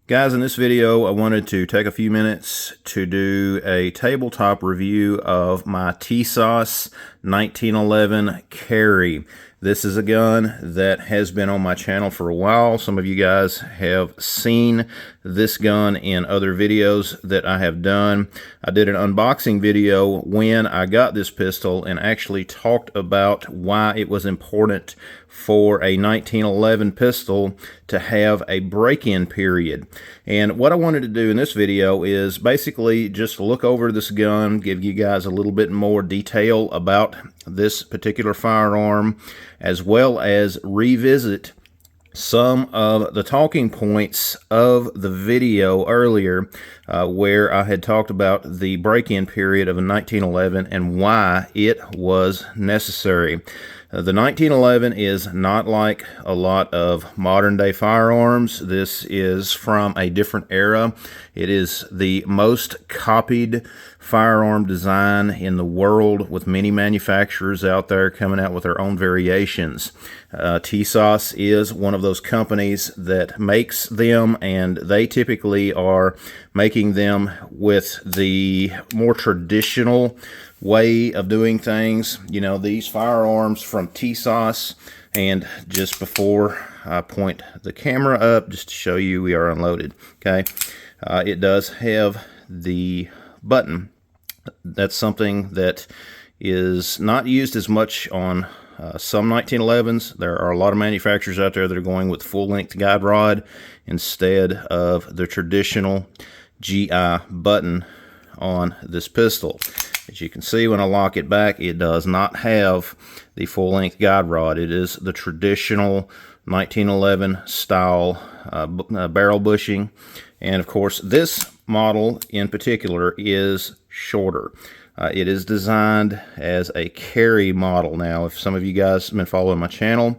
Guys, in this video, I wanted to take a few minutes to do a tabletop review of my Tisas 1911 Carry. This is a gun that has been on my channel for a while. Some of you guys have seen this gun in other videos that I have done. I did an unboxing video when I got this pistol and actually talked about why it was important for a 1911 pistol to have a break-in period. And what I wanted to do in this video is basically just look over this gun, give you guys a little bit more detail about this particular firearm, as well as revisit some of the talking points of the video earlier where I had talked about the break-in period of a 1911 and why it was necessary. The 1911 is not like a lot of modern-day firearms. This is from a different era. It is the most copied firearm design in the world, with many manufacturers out there coming out with their own variations. Tisas is one of those companies that makes them, and they typically are making them with the more traditional way of doing things. You know, these firearms from Tisas, and just before I point the camera up, just to show you we are unloaded, okay, it does have the button. That's something that is not used as much on some 1911s. There are a lot of manufacturers out there that are going with full-length guide rod instead of the traditional GI button on this pistol. As you can see, when I lock it back, it does not have the full-length guide rod. It is the traditional 1911 style barrel bushing. And of course, this model in particular is shorter. It is designed as a carry model. Now, if some of you guys have been following my channel,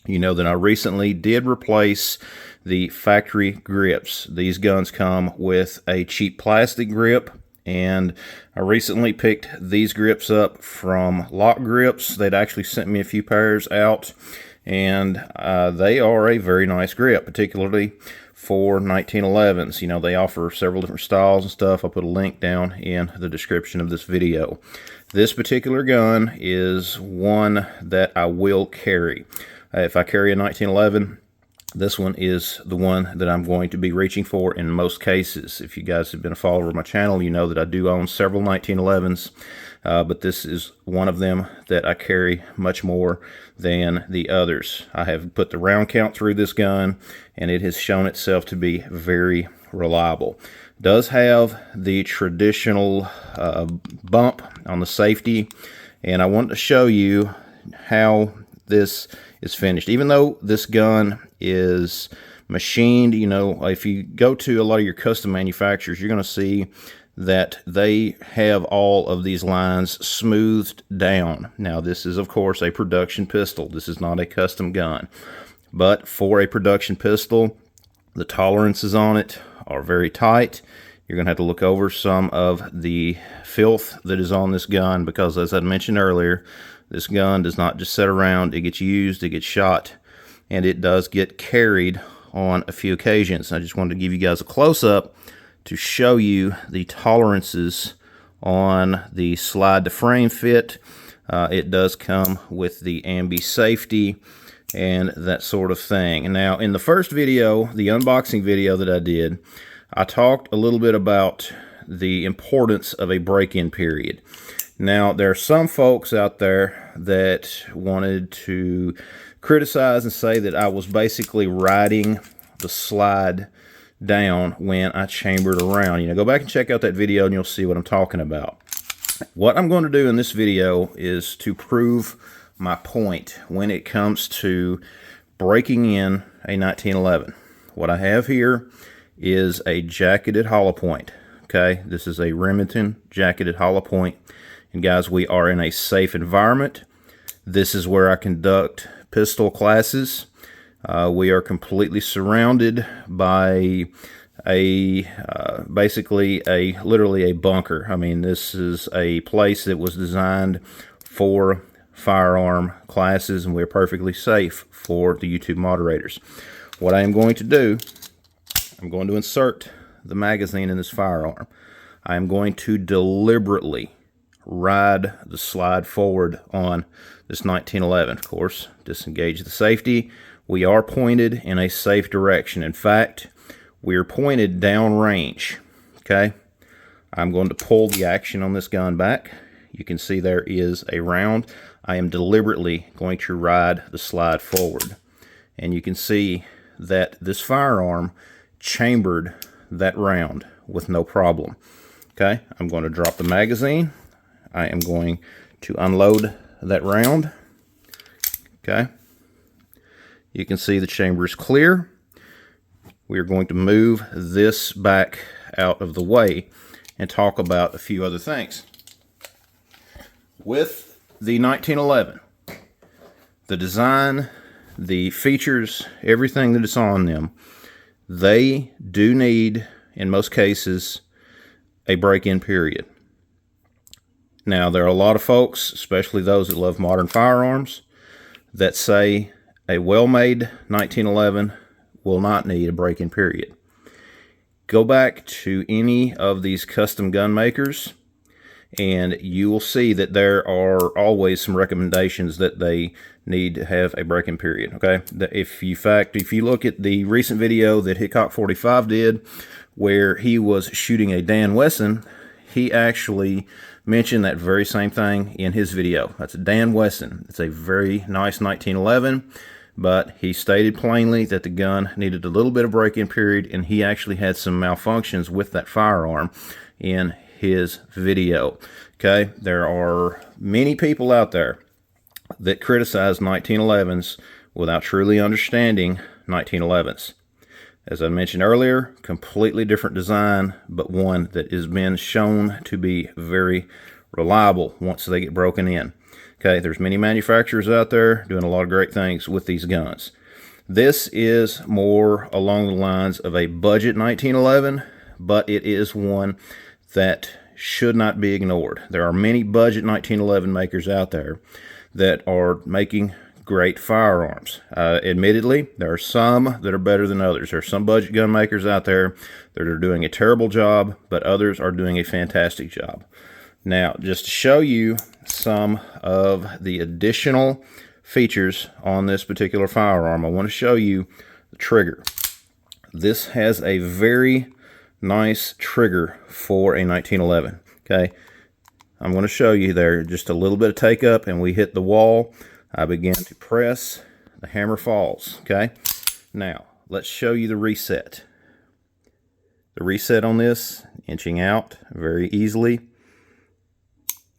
you know that I recently did replace the factory grips. These guns come with a cheap plastic grip, and I recently picked these grips up from Lock Grips. They'd actually sent me a few pairs out, and they are a very nice grip, particularly for 1911s. You know, they offer several different styles and stuff. I'll put a link down in the description of this video. This particular gun is one that I will carry. If I carry a 1911, this one is the one that I'm going to be reaching for in most cases. If you guys have been a follower of my channel, you know that I do own several 1911s, but this is one of them that I carry much more than the others. I have put the round count through this gun, and it has shown itself to be very reliable. It does have the traditional bump on the safety, and I want to show you how this is finished. Even though this gun is machined, you know, if you go to a lot of your custom manufacturers, you're going to see that they have all of these lines smoothed down. Now, this is, of course, a production pistol. This is not a custom gun. But for a production pistol, the tolerances on it are very tight. You're going to have to look over some of the filth that is on this gun, because, as I mentioned earlier, this gun does not just sit around. It gets used, it gets shot, and it does get carried on a few occasions. I just wanted to give you guys a close-up to show you the tolerances on the slide-to-frame fit. It does come with the ambi safety and that sort of thing. Now, in the first video, the unboxing video that I did, I talked a little bit about the importance of a break-in period. Now, there are some folks out there that wanted to criticize and say that I was basically riding the slide down when I chambered around. You know, go back and check out that video and you'll see what I'm talking about. What I'm going to do in this video is to prove my point when it comes to breaking in a 1911. What I have here is a jacketed hollow point. Okay, this is a Remington jacketed hollow point. And guys, we are in a safe environment. This is where I conduct pistol classes. We are completely surrounded by basically literally a bunker. I mean, this is a place that was designed for firearm classes, and we're perfectly safe for the YouTube moderators. What I am going to do I'm going to insert the magazine in this firearm. I am going to deliberately ride the slide forward on this 1911. Of course, disengage the safety. We are pointed in a safe direction. In fact, we are pointed downrange. Okay, I'm going to pull the action on this gun back. You can see there is a round. I am deliberately going to ride the slide forward. And you can see that this firearm chambered that round with no problem. Okay, I'm going to drop the magazine. I am going to unload that round. Okay, you can see the chamber is clear. We are going to move this back out of the way and talk about a few other things. With the 1911, the design, the features, everything that is on them, they do need, in most cases, a break-in period. Now, there are a lot of folks, especially those that love modern firearms, that say a well-made 1911 will not need a break-in period. Go back to any of these custom gun makers, and you will see that there are always some recommendations that they need to have a break-in period. Okay, if you look at the recent video that Hickok 45 did, where he was shooting a Dan Wesson, he actually mentioned that very same thing in his video. That's a Dan Wesson. It's a very nice 1911, but he stated plainly that the gun needed a little bit of break-in period, and he actually had some malfunctions with that firearm in his video. Okay, there are many people out there that criticize 1911s without truly understanding 1911s. As I mentioned earlier, completely different design, but one that has been shown to be very reliable once they get broken in. Okay, there's many manufacturers out there doing a lot of great things with these guns. This is more along the lines of a budget 1911, but it is one that should not be ignored. There are many budget 1911 makers out there that are making great firearms. Admittedly, there are some that are better than others. There are some budget gun makers out there that are doing a terrible job, but others are doing a fantastic job. Now, just to show you some of the additional features on this particular firearm, I want to show you the trigger. This has a very nice trigger for a 1911. Okay, I'm going to show you there just a little bit of take up, and we hit the wall. I begin to press, the hammer falls. Okay, now let's show you the reset. The reset on this, inching out very easily.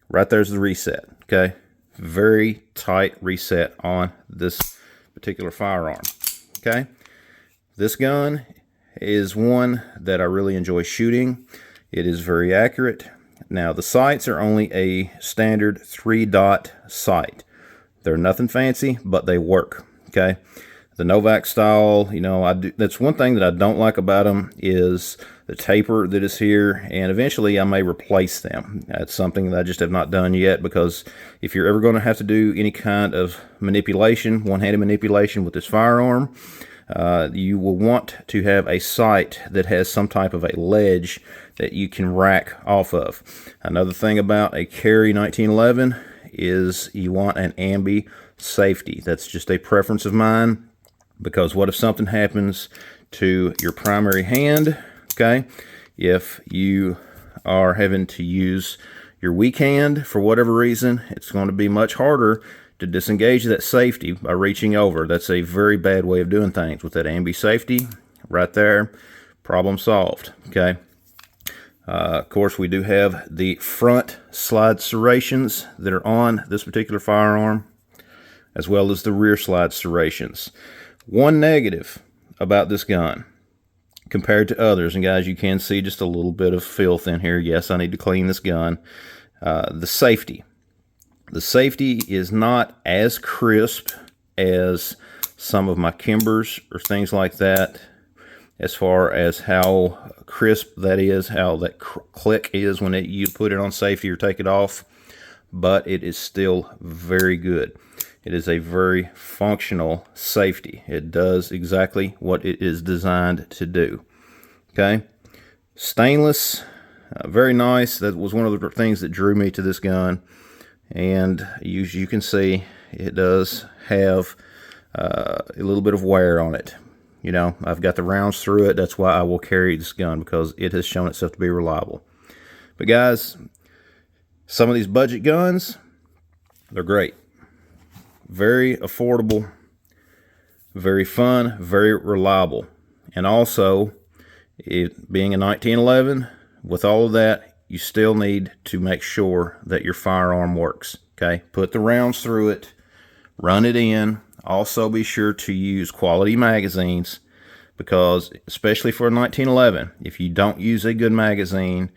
Right there's the reset. Okay, very tight reset on this particular firearm. Okay, this gun is one that I really enjoy shooting. It is very accurate. Now, the sights are only a standard 3-dot sight. They're nothing fancy, but they work. Okay, the Novak style, that's one thing that I don't like about them is the taper that is here, and eventually I may replace them. That's something that I just have not done yet, because if you're ever going to have to do any kind of manipulation, one-handed manipulation with this firearm, you will want to have a sight that has some type of a ledge that you can rack off of. Another thing about a Carry 1911 is you want an ambi safety. That's just a preference of mine, because what if something happens to your primary hand? Okay, if you are having to use your weak hand for whatever reason, it's going to be much harder to disengage that safety by reaching over. That's a very bad way of doing things. With that ambi safety right there, problem solved. Okay, of course, we do have the front slide serrations that are on this particular firearm, as well as the rear slide serrations. One negative about this gun compared to others, and guys, you can see just a little bit of filth in here. Yes, I need to clean this gun. The safety. The safety is not as crisp as some of my Kimbers or things like that, as far as how crisp that is, how that click is when you put it on safety or take it off, but it is still very good. It is a very functional safety. It does exactly what it is designed to do. Okay, stainless, very nice. That was one of the things that drew me to this gun. And as you can see, it does have a little bit of wear on it. You know, I've got the rounds through it. That's why I will carry this gun, because it has shown itself to be reliable. But guys, some of these budget guns, they're great. Very affordable, very fun, very reliable. And also, it being a 1911, with all of that, you still need to make sure that your firearm works. Okay, put the rounds through it, run it in. Also be sure to use quality magazines, because especially for a 1911, if you don't use a good magazine,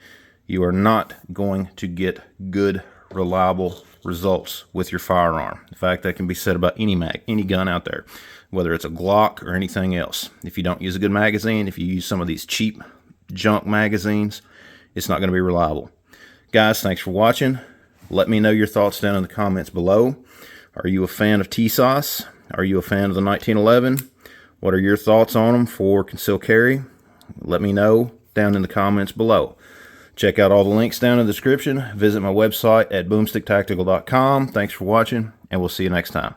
you are not going to get good, reliable results with your firearm. In fact, that can be said about any gun out there, whether it's a Glock or anything else. If you don't use a good magazine, if you use some of these cheap junk magazines, it's not going to be reliable. Guys, thanks for watching. Let me know your thoughts down in the comments below. Are you a fan of Tisas? Are you a fan of the 1911? What are your thoughts on them for concealed carry? Let me know down in the comments below. Check out all the links down in the description. Visit my website at boomsticktactical.com. Thanks for watching, and we'll see you next time.